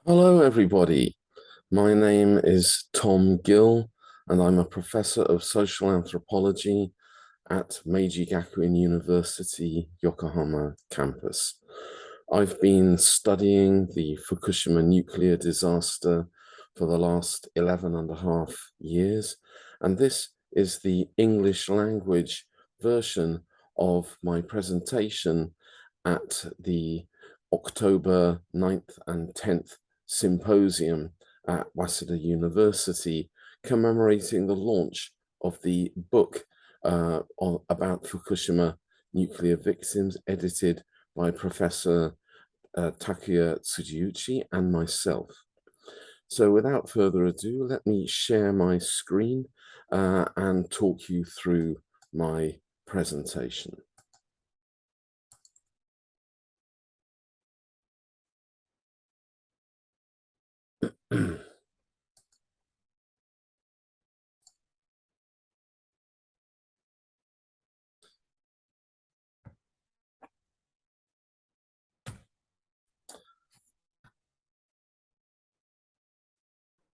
Hello, everybody. My name is Tom Gill, and I'm a professor of social anthropology at Meiji Gakuin University, Yokohama campus. I've been studying the Fukushima nuclear disaster for the last 11 and a half years, and this is the English language version of my presentation at the October 9th and 10th symposium at Waseda University, commemorating the launch of the book about Fukushima nuclear victims, edited by Professor Takuya Tsujiuchi and myself. So without further ado, let me share my screen and talk you through my presentation.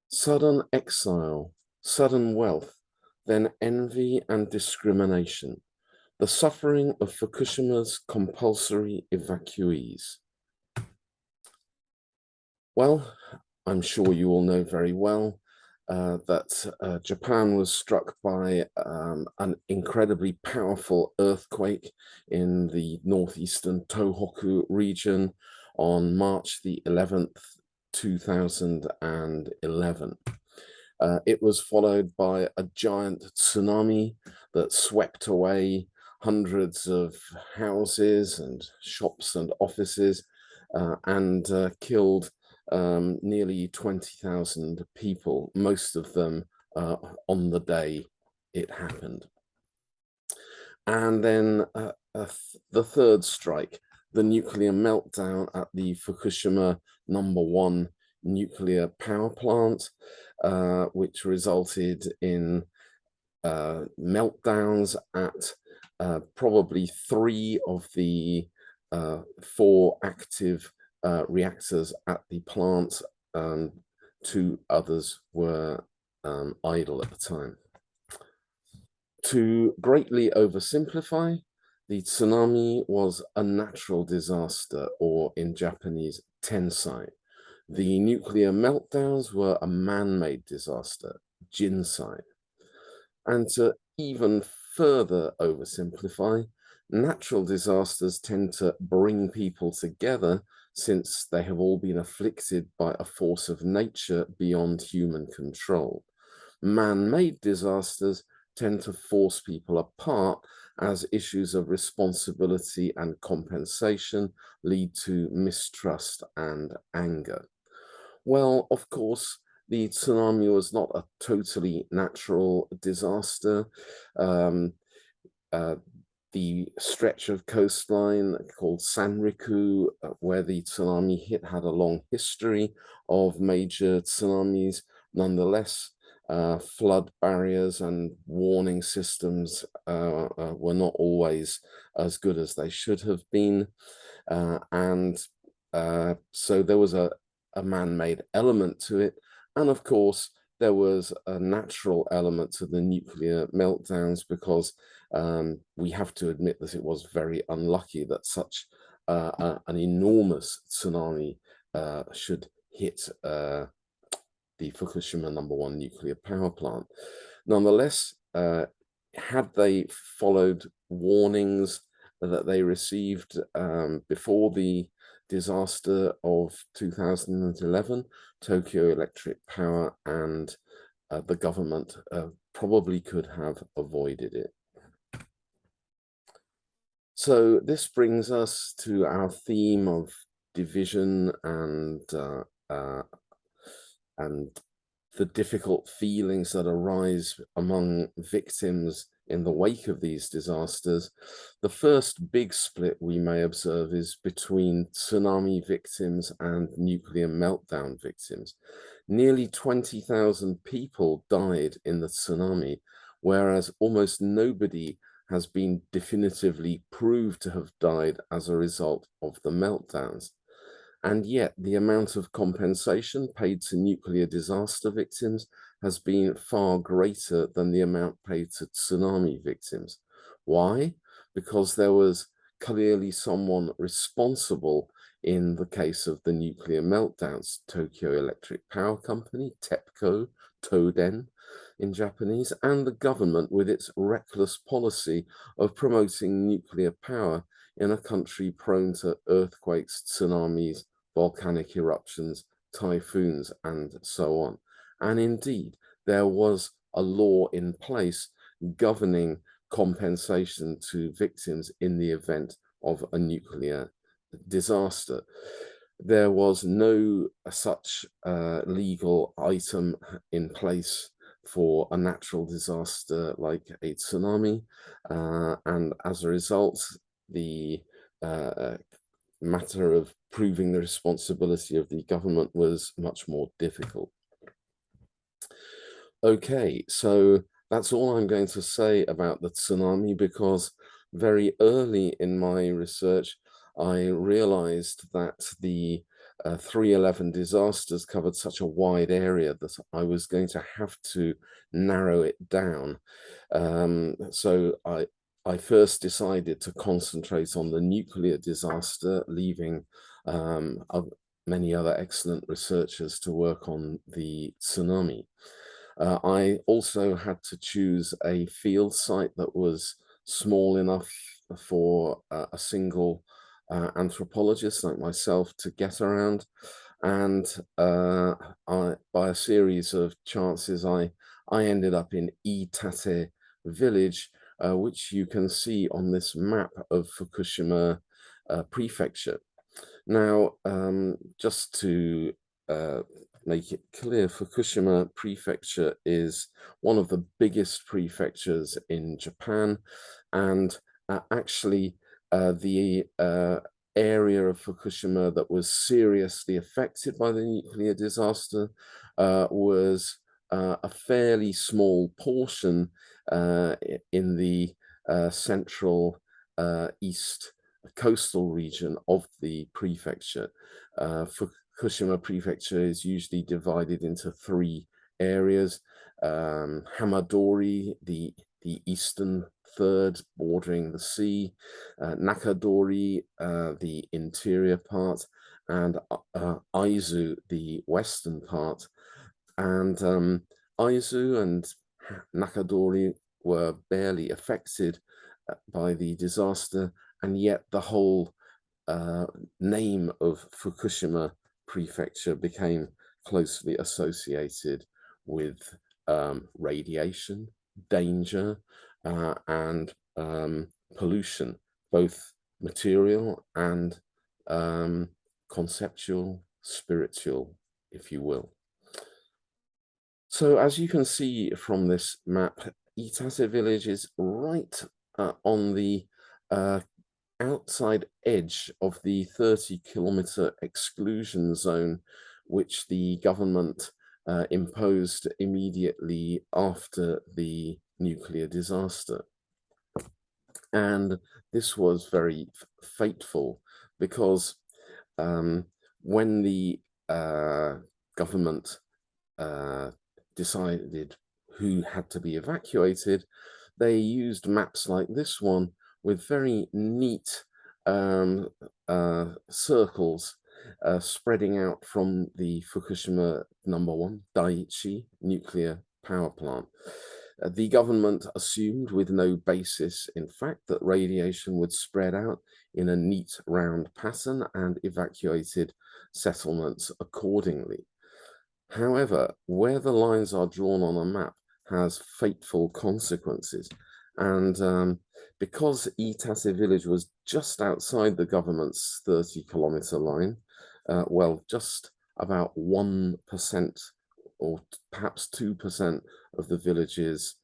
Sudden exile, sudden wealth, then envy and discrimination, the suffering of Fukushima's compulsory evacuees. Well, I'm sure you all know very well that Japan was struck by an incredibly powerful earthquake in the northeastern Tohoku region on March the 11th, 2011. It was followed by a giant tsunami that swept away hundreds of houses and shops and offices and killed nearly 20,000 people, most of them on the day it happened. And then the third strike, the nuclear meltdown at the Fukushima #1 nuclear power plant, which resulted in meltdowns at probably 3 of the 4 active reactors at the plant. 2 others were idle at the time. To greatly oversimplify, the tsunami was a natural disaster, or in Japanese, tensai. The nuclear meltdowns were a man-made disaster, jinsai. And to even further oversimplify, natural disasters tend to bring people together since they have all been afflicted by a force of nature beyond human control. Man-made disasters tend to force people apart as issues of responsibility and compensation lead to mistrust and anger. Well, of course, the tsunami was not a totally natural disaster. Um, uh, the stretch of coastline called Sanriku, where the tsunami hit, had a long history of major tsunamis. Nonetheless, flood barriers and warning systems were not always as good as they should have been. So there was a man-made element to it. And of course, there was a natural element to the nuclear meltdowns because we have to admit that it was very unlucky that such an enormous tsunami should hit the Fukushima #1 nuclear power plant. Nonetheless, had they followed warnings that they received before the disaster of 2011, Tokyo Electric Power and the government probably could have avoided it. So this brings us to our theme of division and the difficult feelings that arise among victims in the wake of these disasters. The first big split we may observe is between tsunami victims and nuclear meltdown victims. Nearly 20,000 people died in the tsunami, whereas almost nobody has been definitively proved to have died as a result of the meltdowns. And yet the amount of compensation paid to nuclear disaster victims has been far greater than the amount paid to tsunami victims. Why? Because there was clearly someone responsible in the case of the nuclear meltdowns. Tokyo Electric Power Company, TEPCO, Toden in Japanese, and the government with its reckless policy of promoting nuclear power in a country prone to earthquakes, tsunamis, volcanic eruptions, typhoons, and so on. And indeed, there was a law in place governing compensation to victims in the event of a nuclear disaster. There was no such legal item in place for a natural disaster like a tsunami, and as a result, the matter of proving the responsibility of the government was much more difficult. Okay, so that's all I'm going to say about the tsunami, because very early in my research, I realized that the 3/11 disasters covered such a wide area that I was going to have to narrow it down. So I first decided to concentrate on the nuclear disaster, leaving many other excellent researchers to work on the tsunami. I also had to choose a field site that was small enough for a single anthropologist like myself to get around. And by a series of chances, I ended up in Iitate village, which you can see on this map of Fukushima prefecture. Now, just to make it clear, Fukushima prefecture is one of the biggest prefectures in Japan, and actually the area of Fukushima that was seriously affected by the nuclear disaster was a fairly small portion in the central east coastal region of the prefecture. Fukushima prefecture is usually divided into three areas. Hamadori, the eastern third bordering the sea, Nakadori, the interior part, and Aizu, the western part. And Aizu and Nakadori were barely affected by the disaster, and yet the whole name of Fukushima prefecture became closely associated with radiation, danger, and pollution, both material and conceptual, spiritual, if you will. So as you can see from this map, Iitate village is right on the outside edge of the 30-kilometer exclusion zone, which the government imposed immediately after the nuclear disaster. And this was very fateful, because when the government decided who had to be evacuated, they used maps like this one with very neat circles spreading out from the Fukushima #1 Daiichi nuclear power plant. The government assumed, with no basis in fact, that radiation would spread out in a neat round pattern and evacuated settlements accordingly. However, where the lines are drawn on a map has fateful consequences. And because Iitate village was just outside the government's 30-kilometer line, well, just about 1% or perhaps 2% of the village's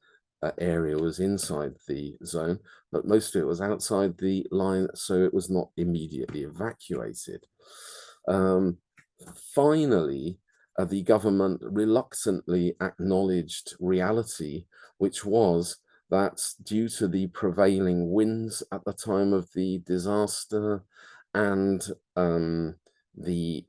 area was inside the zone, but most of it was outside the line, so it was not immediately evacuated. Finally, the government reluctantly acknowledged reality, which was that due to the prevailing winds at the time of the disaster and the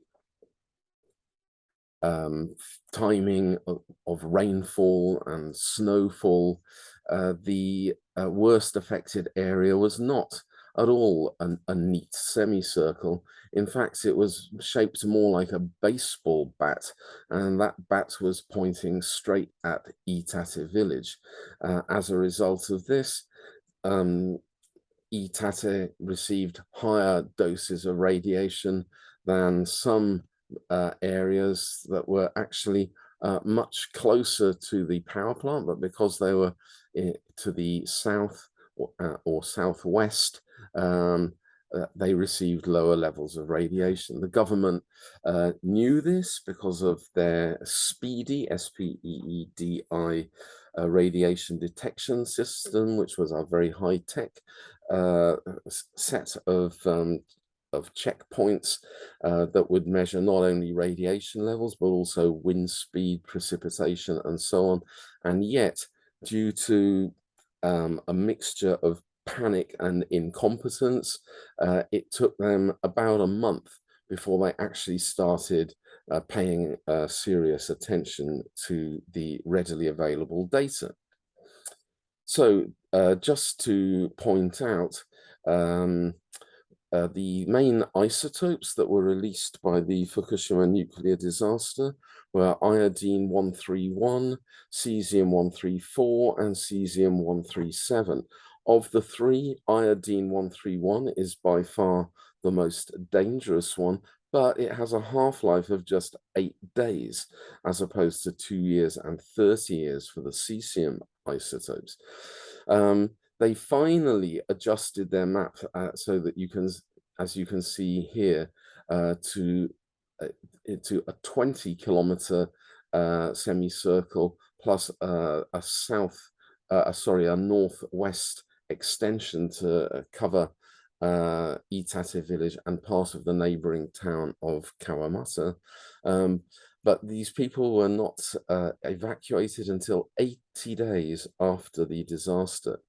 timing of rainfall and snowfall, the worst affected area was not at all a neat semicircle. In fact, it was shaped more like a baseball bat, and that bat was pointing straight at Itate village. As a result of this, Itate received higher doses of radiation than some areas that were actually much closer to the power plant, but because they were to the south or southwest, they received lower levels of radiation. The government knew this because of their SPEEDI, S-P-E-E-D-I, radiation detection system, which was a very high-tech set of checkpoints that would measure not only radiation levels, but also wind speed, precipitation, and so on. And yet, due to a mixture of panic and incompetence, it took them about a month before they actually started paying serious attention to the readily available data. So just to point out, the main isotopes that were released by the Fukushima nuclear disaster were iodine-131, cesium-134, and cesium-137. Of the three, iodine-131 is by far the most dangerous one, but it has a half-life of just 8 days, as opposed to 2 years and 30 years for the cesium isotopes. They finally adjusted their map so that you can, as you can see here, to a 20-kilometer semicircle plus a northwest extension to cover Itate village and part of the neighboring town of Kawamata. But these people were not evacuated until 80 days after the disaster.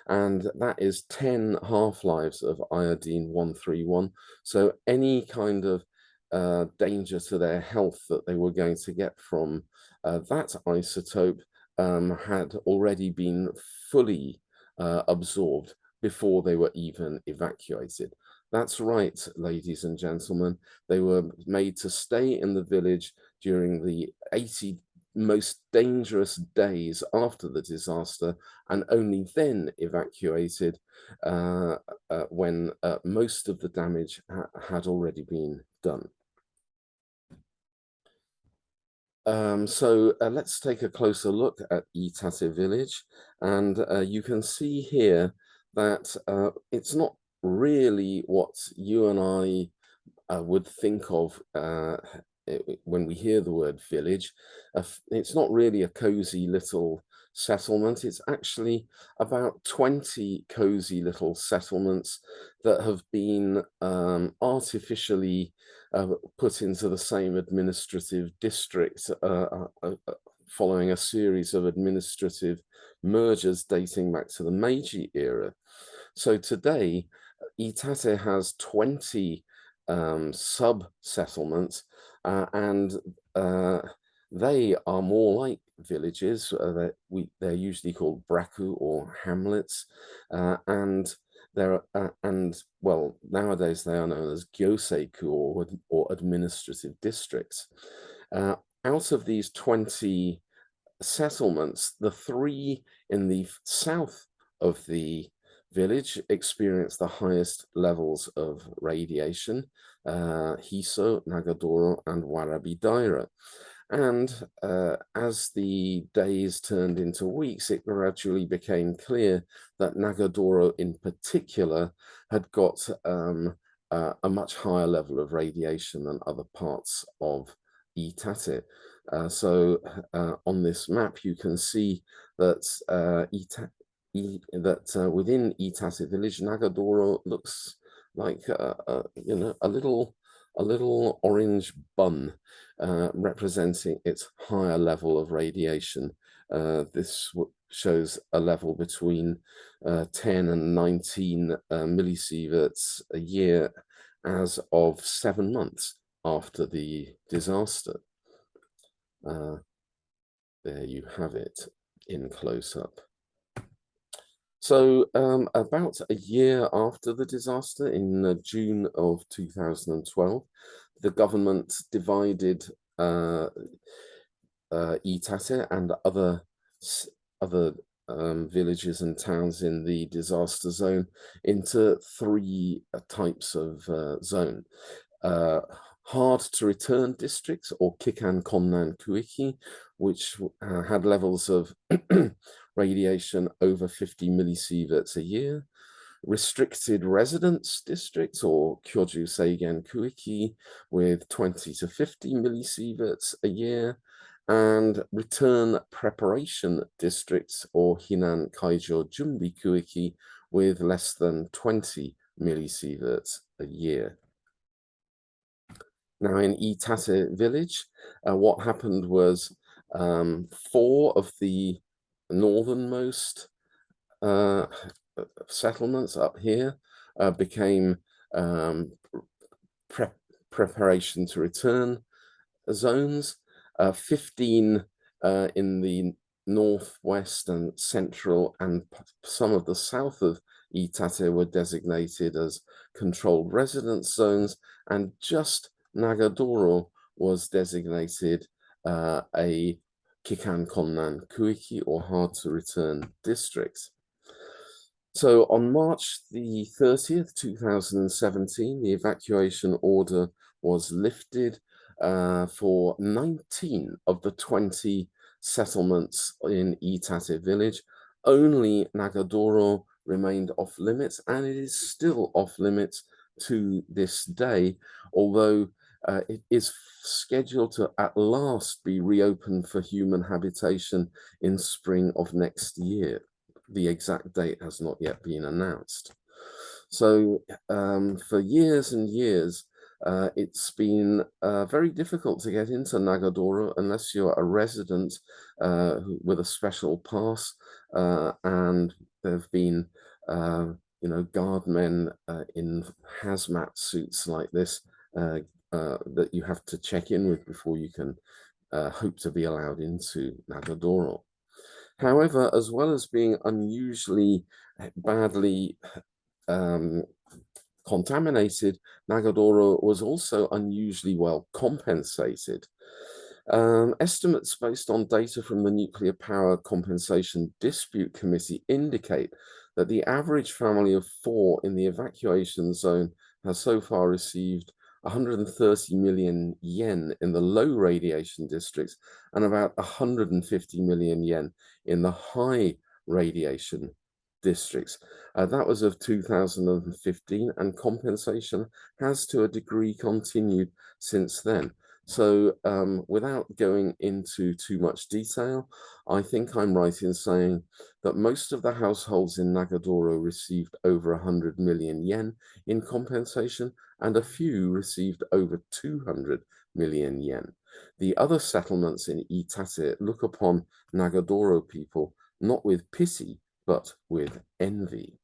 And that is 10 half-lives of iodine-131. So any kind of danger to their health that they were going to get from that isotope had already been fully absorbed before they were even evacuated. That's right, ladies and gentlemen. They were made to stay in the village during the 80 most dangerous days after the disaster, and only then evacuated when most of the damage had already been done. So let's take a closer look at Itate village, and you can see here that it's not really what you and I would think of when we hear the word village. It's not really a cozy little settlement. It's actually about 20 cozy little settlements that have been artificially put into the same administrative district following a series of administrative mergers dating back to the Meiji era. So today, Itate has 20 sub-settlements, and they are more like villages. They're usually called braku or hamlets, and well, nowadays they are known as gyoseiku or administrative districts. Out of these 20 settlements, the 3 in the south of the village experienced the highest levels of radiation, Hiso, Nagadoro, and Warabidaira. And as the days turned into weeks, it gradually became clear that Nagadoro in particular had got a much higher level of radiation than other parts of Itate. So on this map, you can see that within Itate village, Nagadoro looks like you know, a little orange bun representing its higher level of radiation. This shows a level between 10 and 19 millisieverts a year, as of 7 months after the disaster. There you have it in close-up. So about a year after the disaster, in June of 2012, the government divided Itate and other villages and towns in the disaster zone into three types of zone. Hard to return districts, or Kikan Konnan Kuiki, which had levels of radiation over 50 millisieverts a year. Restricted residence districts, or Kyoju Seigen Kuiki, with 20 to 50 millisieverts a year, and return preparation districts, or Hinan Kaijo Jumbi Kuiki, with less than 20 millisieverts a year. Now, in Itate village, what happened was 4 of the northernmost settlements up here became preparation to return zones. 15 in the northwest and central and some of the south of Itate were designated as controlled residence zones, and just Nagadoro was designated a Kikan Konnan Kuiki, or hard to return district. So on March the 30th, 2017, the evacuation order was lifted for 19 of the 20 settlements in Itate village. Only Nagadoro remained off limits, and it is still off limits to this day, although it is scheduled to at last be reopened for human habitation in spring of next year. The exact date has not yet been announced. So for years and years, it's been very difficult to get into Nagadoro unless you're a resident with a special pass, and there have been guardmen in hazmat suits like this that you have to check in with before you can hope to be allowed into Nagadoro. However, as well as being unusually badly contaminated, Nagadoro was also unusually well compensated. Estimates based on data from the Nuclear Power Compensation Dispute Committee indicate that the average family of 4 in the evacuation zone has so far received 130 million yen in the low radiation districts and about 150 million yen in the high radiation districts. That was of 2015, and compensation has to a degree continued since then. So without going into too much detail, I think I'm right in saying that most of the households in Nagadoro received over 100 million yen in compensation, and a few received over 200 million yen. The other settlements in Itate look upon Nagadoro people not with pity, but with envy.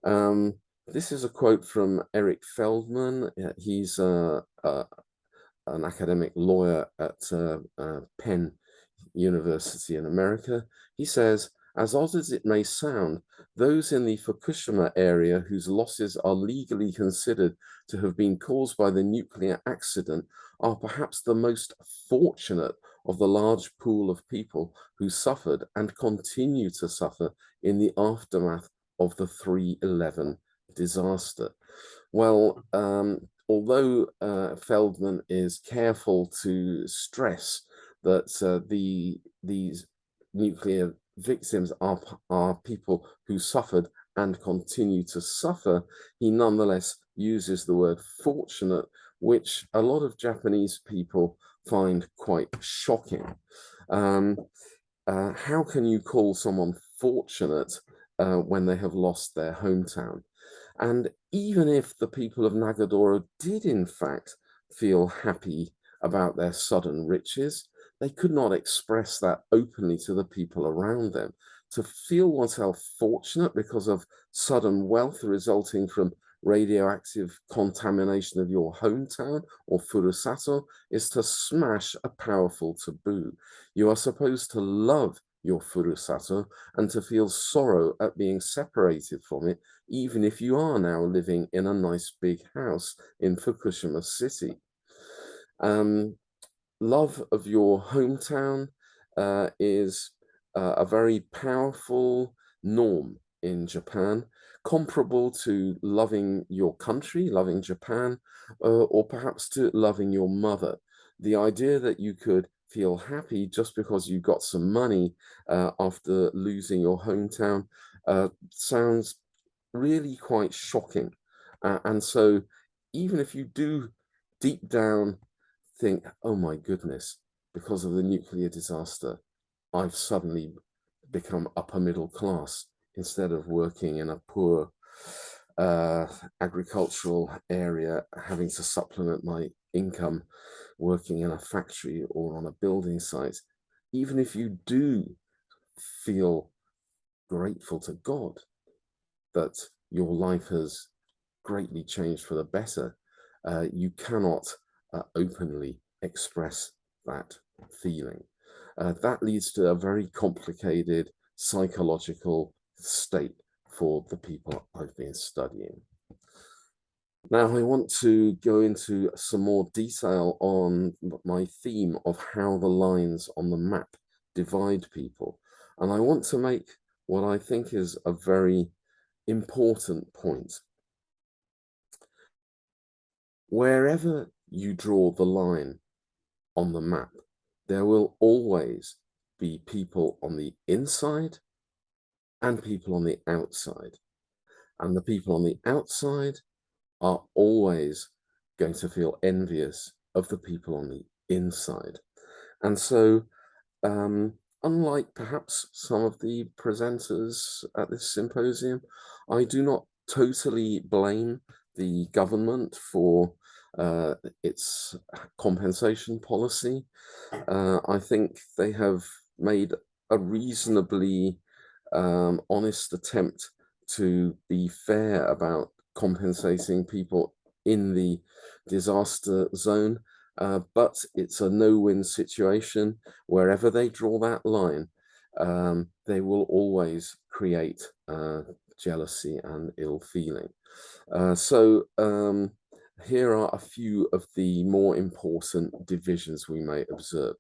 This is a quote from Eric Feldman. He's an academic lawyer at Penn University in America. He says, as odd as it may sound, those in the Fukushima area whose losses are legally considered to have been caused by the nuclear accident are perhaps the most fortunate of the large pool of people who suffered and continue to suffer in the aftermath of the 3/11 disaster. Well, although Feldman is careful to stress that these nuclear victims are people who suffered and continue to suffer, he nonetheless uses the word fortunate, which a lot of Japanese people find quite shocking. How can you call someone fortunate when they have lost their hometown? And even if the people of Nagadoro did in fact feel happy about their sudden riches, they could not express that openly to the people around them. To feel oneself fortunate because of sudden wealth resulting from radioactive contamination of your hometown or furusato is to smash a powerful taboo. You are supposed to love your furusato and to feel sorrow at being separated from it, even if you are now living in a nice big house in Fukushima City. Love of your hometown is a very powerful norm in Japan, comparable to loving your country, loving Japan, or perhaps to loving your mother. The idea that you could feel happy just because you got some money after losing your hometown sounds really quite shocking. And so even if you do deep down think, oh my goodness, because of the nuclear disaster, I've suddenly become upper middle class instead of working in a poor agricultural area, having to supplement my income working in a factory or on a building site. Even if you do feel grateful to God that your life has greatly changed for the better, you cannot openly express that feeling. That leads to a very complicated psychological state for the people I've been studying. Now, I want to go into some more detail on my theme of how the lines on the map divide people. And I want to make what I think is a very important point. Wherever you draw the line on the map, there will always be people on the inside and people on the outside. And the people on the outside are always going to feel envious of the people on the inside. And so, unlike perhaps some of the presenters at this symposium, I do not totally blame the government for its compensation policy. I think they have made a reasonably honest attempt to be fair about compensating people in the disaster zone, but it's a no-win situation. Wherever they draw that line, they will always create jealousy and ill feeling. So here are a few of the more important divisions we may observe.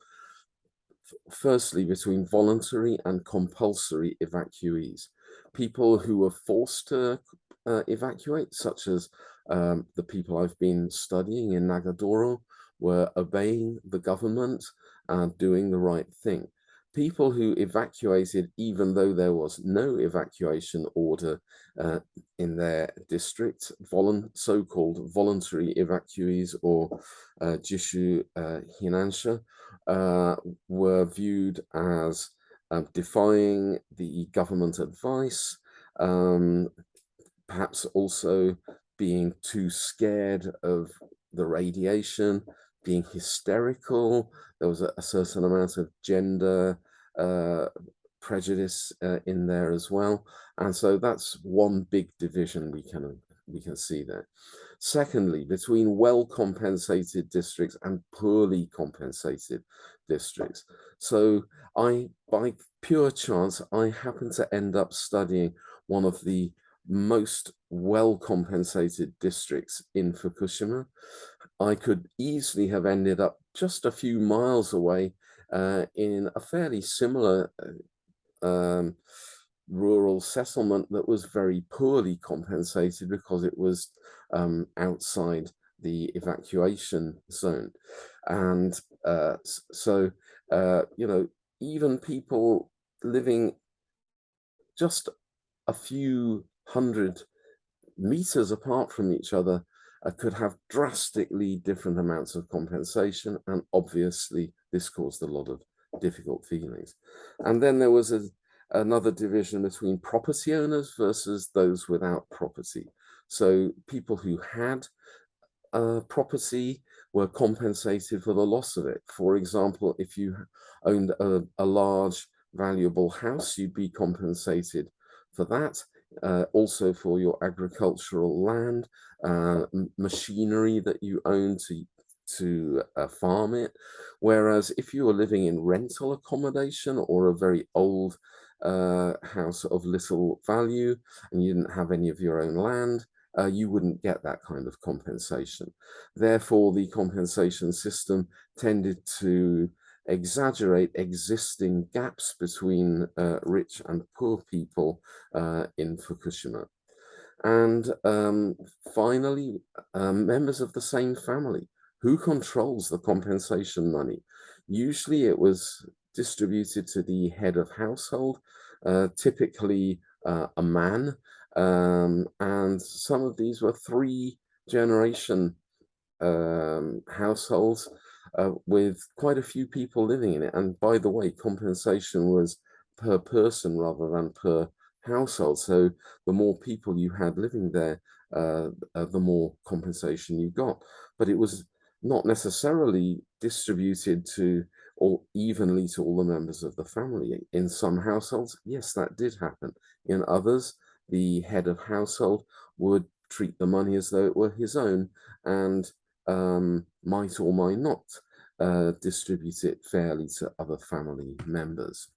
Firstly, between voluntary and compulsory evacuees, people who were forced to evacuate, such as the people I've been studying in Nagadoro, were obeying the government and doing the right thing. People who evacuated even though there was no evacuation order in their district, so-called voluntary evacuees or jishu hinansha, were viewed as defying the government advice, perhaps also being too scared of the radiation, being hysterical. There was a certain amount of gender prejudice in there as well. And so that's one big division we can see there. Secondly, between well-compensated districts and poorly compensated districts. So by pure chance, I happened to end up studying one of the most well-compensated districts in Fukushima. I could easily have ended up just a few miles away in a fairly similar rural settlement that was very poorly compensated because it was outside the evacuation zone. And so, you know, even people living just a few hundred meters apart from each other could have drastically different amounts of compensation, and obviously this caused a lot of difficult feelings. And then there was another division between property owners versus those without property. So people who had property were compensated for the loss of it. For example, if you owned a large valuable house, you'd be compensated for that. also for your agricultural land, machinery that you own to farm it. Whereas if you were living in rental accommodation or a very old house of little value and you didn't have any of your own land, you wouldn't get that kind of compensation. Therefore, the compensation system tended to exaggerate existing gaps between rich and poor people in Fukushima. And finally, members of the same family. Who controls the compensation money? Usually it was distributed to the head of household, typically a man, and some of these were three-generation households with quite a few people living in it. And by the way, compensation was per person rather than per household. So the more people you had living there, the more compensation you got. But it was not necessarily distributed to or evenly to all the members of the family. In some households, yes, that did happen. In others, the head of household would treat the money as though it were his own and might or might not distribute it fairly to other family members.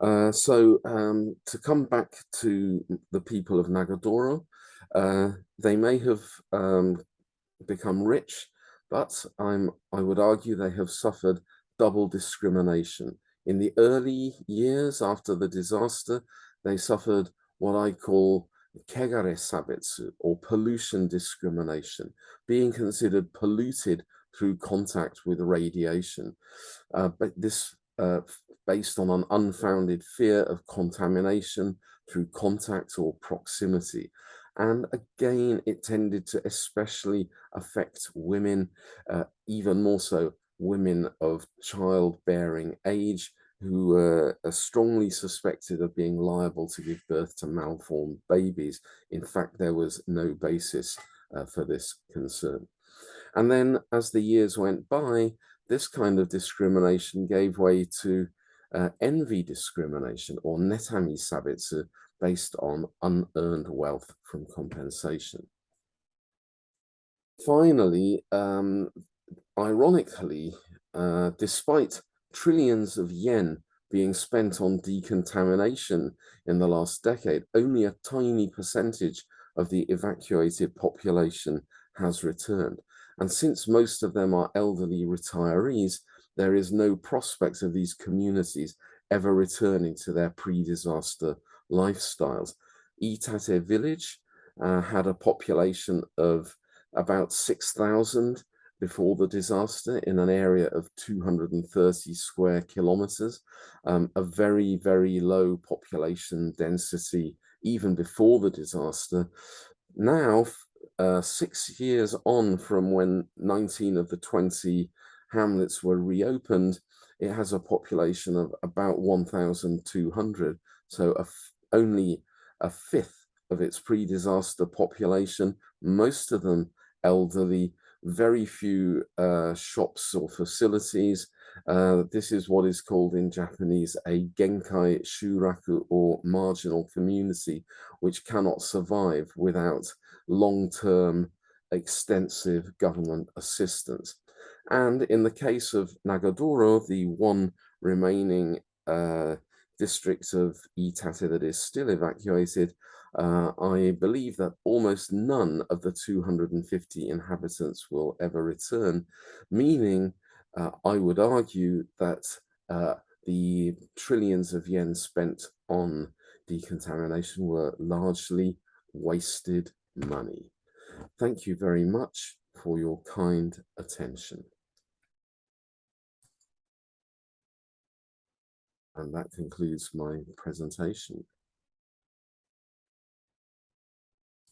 To come back to the people of Nagadoro, they may have become rich, but I would argue they have suffered double discrimination. In the early years after the disaster, they suffered what I call kegare sabetsu, or pollution discrimination, being considered polluted through contact with radiation. But this based on an unfounded fear of contamination through contact or proximity. And again, it tended to especially affect women, even more so women of childbearing age, who were strongly suspected of being liable to give birth to malformed babies. In fact, there was no basis for this concern. And then as the years went by, this kind of discrimination gave way to envy discrimination, or netami sabetsu, based on unearned wealth from compensation. Finally, ironically, despite trillions of yen being spent on decontamination in the last decade, only a tiny percentage of the evacuated population has returned. And since most of them are elderly retirees, there is no prospect of these communities ever returning to their pre-disaster lifestyles. Itate village had a population of about 6,000 before the disaster in an area of 230 square kilometers, a very, very low population density even before the disaster. Now, 6 years on from when 19 of the 20 hamlets were reopened, it has a population of about 1,200, so only a fifth of its pre-disaster population, most of them elderly, very few shops or facilities. This is what is called in Japanese a genkai shuraku, or marginal community, which cannot survive without long-term extensive government assistance. And in the case of Nagadoro, the one remaining district of Itate that is still evacuated, I believe that almost none of the 250 inhabitants will ever return, meaning I would argue that the trillions of yen spent on decontamination were largely wasted money. Thank you very much for your kind attention. And that concludes my presentation.